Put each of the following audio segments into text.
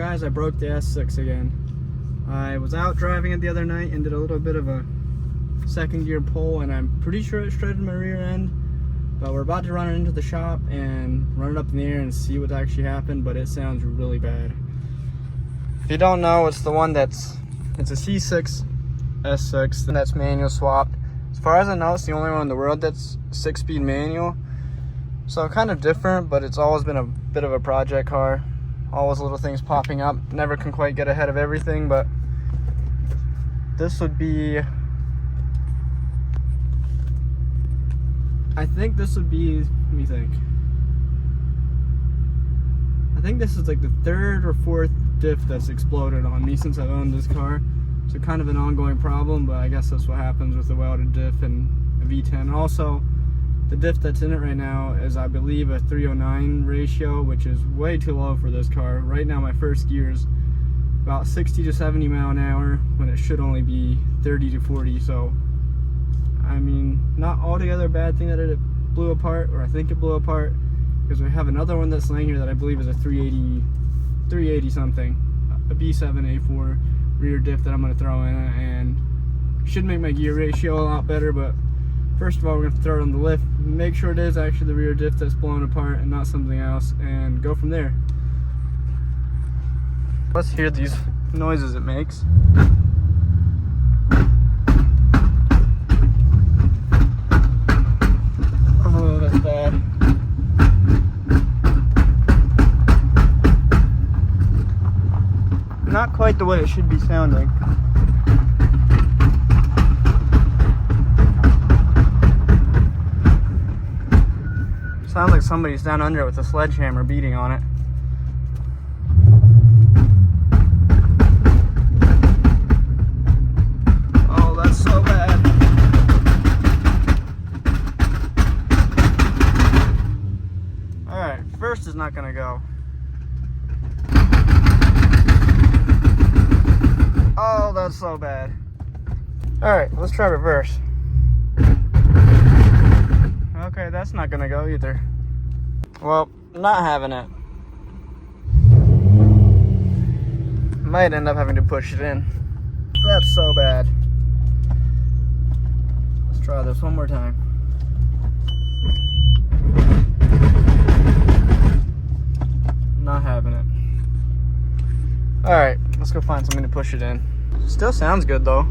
guys, I broke the S6 again. I was out driving it the other night and did a little bit of a second gear pull, and I'm pretty sure it shredded my rear end, but we're about to run it into the shop and run it up in the air and see what actually happened, but it sounds really bad. If you don't know, it's a C6 S6 and that's manual swapped. As far as I know, it's the only one in the world that's 6-speed manual, so kind of different, but it's always been a bit of a project car. Always little things popping up, never can quite get ahead of everything, but this would be, I think this would be, let me think. I think this is like the third or fourth diff that's exploded on me since I've owned this car. So kind of an ongoing problem, but I guess that's what happens with the welded diff and a V10. And also, the diff that's in it right now is, I believe, a 309 ratio, which is way too low for this car. Right now, my first gear is about 60 to 70 mile an hour when it should only be 30 to 40. So, I mean, not altogether a bad thing that it blew apart, or I think it blew apart, because we have another one that's laying here that I believe is a 380 something, a B7 A4 rear diff that I'm going to throw in, and should make my gear ratio a lot better. But first of all, we're going to throw it on the lift, make sure it is actually the rear diff that's blown apart and not something else, and go from there. Let's hear these noises it makes. Oh, that's bad. Not quite the way it should be sounding. Sounds like somebody's down under it with a sledgehammer beating on it. Oh, that's so bad. Alright, first is not gonna go. Oh, that's so bad. Alright, let's try reverse. Okay, that's not gonna go either. Well, not having it. Might end up having to push it in. That's so bad. Let's try this one more time. Not having it. Alright, let's go find something to push it in. Still sounds good though.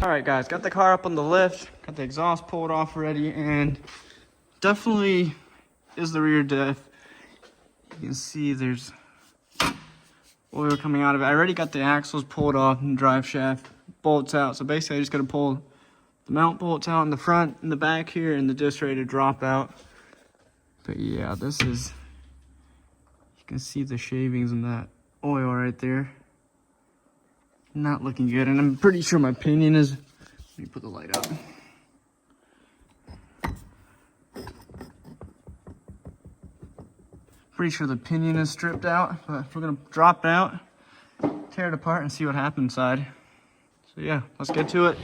Alright guys, got the car up on the lift, got the exhaust pulled off already, and definitely is the rear diff. You can see there's oil coming out of it. I already got the axles pulled off and drive shaft bolts out, so basically I just gotta pull the mount bolts out in the front and the back here, and the disc ready to drop out. But yeah, this is, you can see the shavings in that oil right there. Not looking good, and I'm pretty sure my pinion is, let me put the light up. Pretty sure the pinion is stripped out, but we're gonna drop it out, tear it apart, and see what happens inside. So yeah, let's get to it.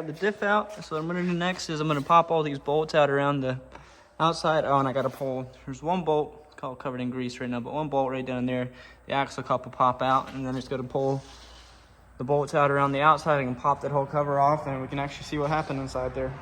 got the diff out. So what I'm gonna do next is I'm gonna pop all these bolts out around the outside. Oh, and I gotta pull, there's one bolt called covered in grease right now, but one bolt right down there, the axle cup will pop out, and then I just gotta pull the bolts out around the outside and pop that whole cover off, and we can actually see what happened inside there.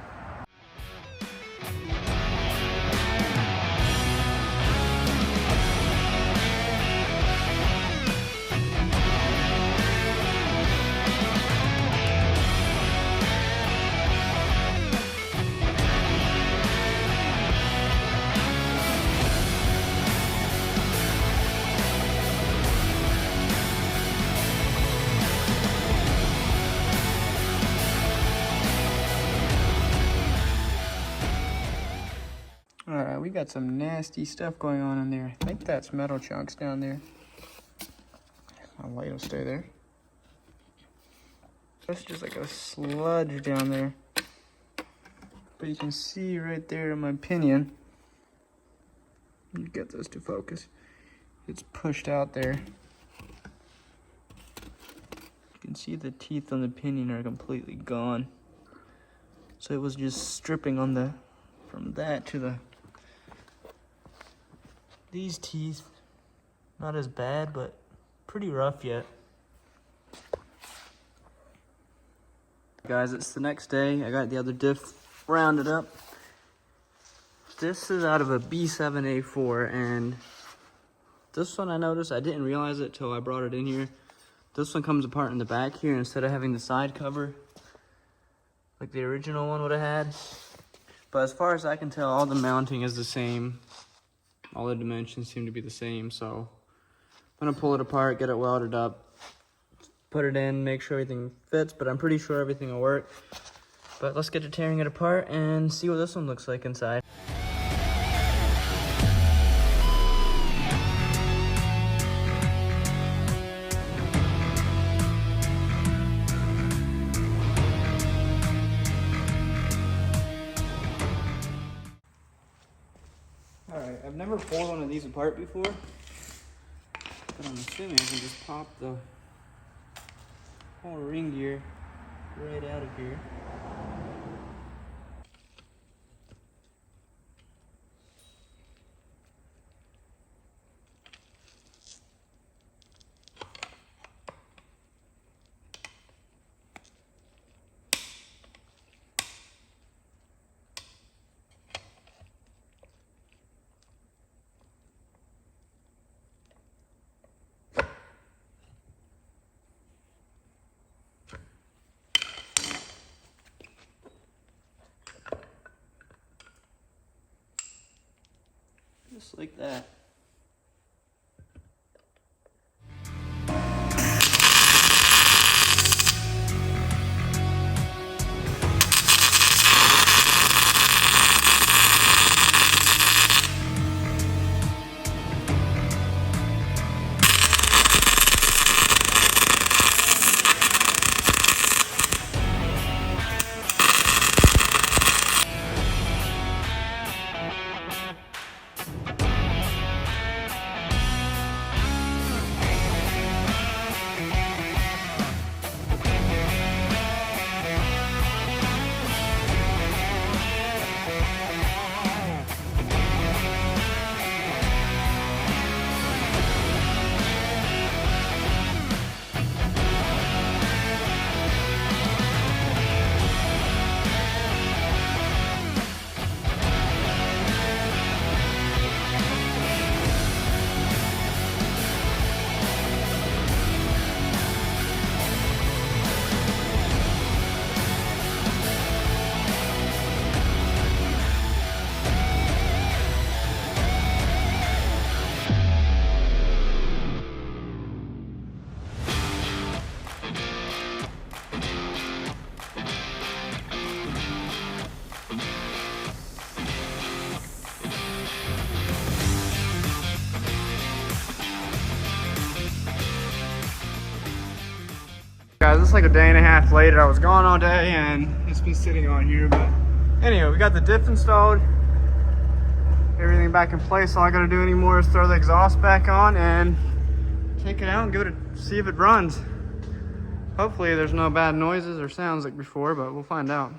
Alright, we got some nasty stuff going on in there. I think that's metal chunks down there. My light will stay there. That's just like a sludge down there. But you can see right there in my pinion, you get those to focus, it's pushed out there. You can see the teeth on the pinion are completely gone. So it was just stripping on the, from that to the, these teeth, not as bad, but pretty rough yet. Guys, it's the next day. I got the other diff rounded up. This is out of a B7A4, and this one I noticed, I didn't realize it till I brought it in here. This one comes apart in the back here instead of having the side cover like the original one would have had. But as far as I can tell, all the mounting is the same. All the dimensions seem to be the same, so I'm gonna pull it apart, get it welded up, put it in, make sure everything fits, but I'm pretty sure everything will work. But let's get to tearing it apart and see what this one looks like inside. Alright, I've never pulled one of these apart before, but I'm assuming I can just pop the whole ring gear right out of here. Just like that. Guys, it's like a day and a half later. I was gone all day and it's been sitting on here, but anyway, we got the diff installed, everything back in place. All I gotta do anymore is throw the exhaust back on and take it out and go to see if it runs. Hopefully there's no bad noises or sounds like before, but we'll find out.